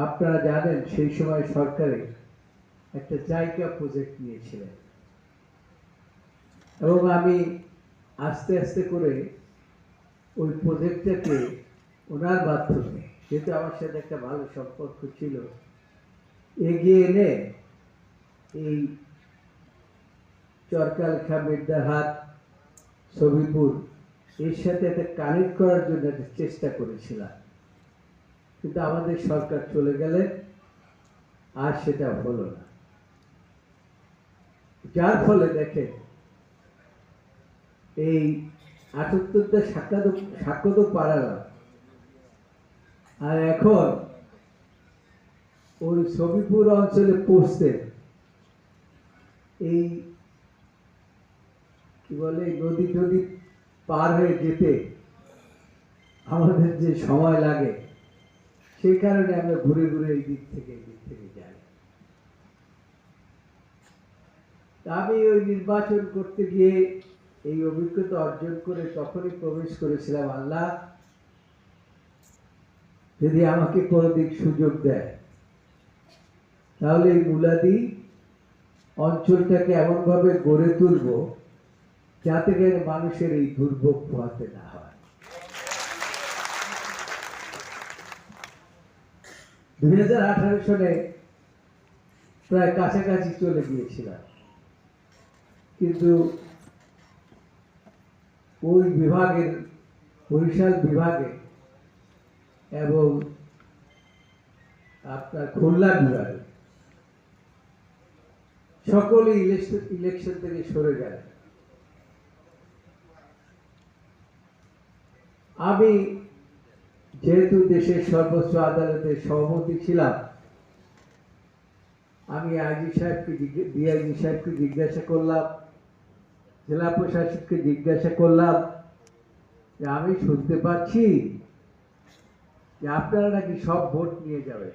আপনারা জানেন সেই সময় সরকারে একটা জায়গা প্রজেক্ট নিয়েছিলেন এবং আমি আস্তে আস্তে করে ওই প্রজেক্টটাকে ওনার মাধ্যমে, যেহেতু আমার সাথে একটা ভালো সম্পর্ক ছিল, এগিয়ে এনে এই চরকালখা, মির্দাহাট, ছবিপুর এর সাথে একটা কানেক্ট করার জন্য একটা চেষ্টা করেছিলাম, কিন্তু আমাদের সরকার চলে গেলে আর সেটা হলো না। যার ফলে দেখেন এই ৭৮টা সাক্ষ্য তো পারালাম, আর এখন ওই ছবিপুর অঞ্চলে পৌঁছতে এই কি বলে নদী টদী পার হয়ে যেতে আমাদের যে সময় লাগে, সেই কারণে আমরা ঘুরে ঘুরে এই দিক থেকে যাই। আমি ওই নির্বাচন করতে গিয়ে এই অভিজ্ঞতা অর্জন করে তখনই প্রবেশ করেছিলাম, আল্লাহ যদি আমাকে কোনোদিন সুযোগ দেয় তাহলে এই মুলাদি অঞ্চলটাকে এমনভাবে গড়ে তুলব যাতে করে মানুষের এই দুর্ভোগ পোহাতে না হয়। 2018 সালে প্রায় কাছাকাছি চলে গিয়েছিলাম, কিন্তু ওই বিভাগের, বরিশাল বিভাগে এবং আপনার খুলনা বিভাগে সকলেই ইলেকশন থেকে সরে গেল। আমি যেহেতু দেশের সর্বোচ্চ আদালতের সভাপতি ছিলাম, আমি আইজি সাহেবকে, ডিআইজি সাহেবকে জিজ্ঞাসা করলাম, জেলা প্রশাসককে জিজ্ঞাসা করলাম যে আমি শুনতে পাচ্ছি যে আপনারা নাকি সব ভোট নিয়ে যাবে।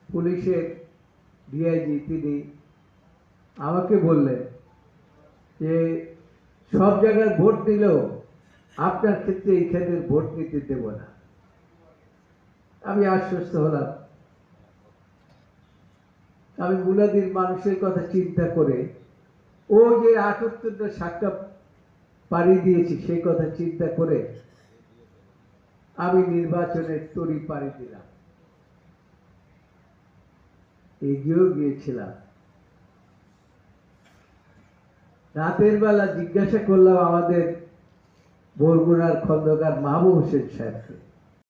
পুলিশের ডিআইজি তিনি আমাকে বললেন যে সব জায়গায় ভোট নিলেও আপনার ক্ষেত্রে এইখানে ভোট নিতে দেব না। আমি আশ্বস্ত হলাম। আমি মুলাদির মানুষের কথা চিন্তা করে ও যে ৭৮টা সাক্ষ্য পাড়ি দিয়েছি সেই কথা চিন্তা করে আমি নির্বাচনের তরি পাড়ি দিলাম, এগিয়েও গিয়েছিলাম। রাতের বেলা জিজ্ঞাসা করলাম আমাদের বরগুনার খন্দকার মাহবুব হোসেন সাহেবকে,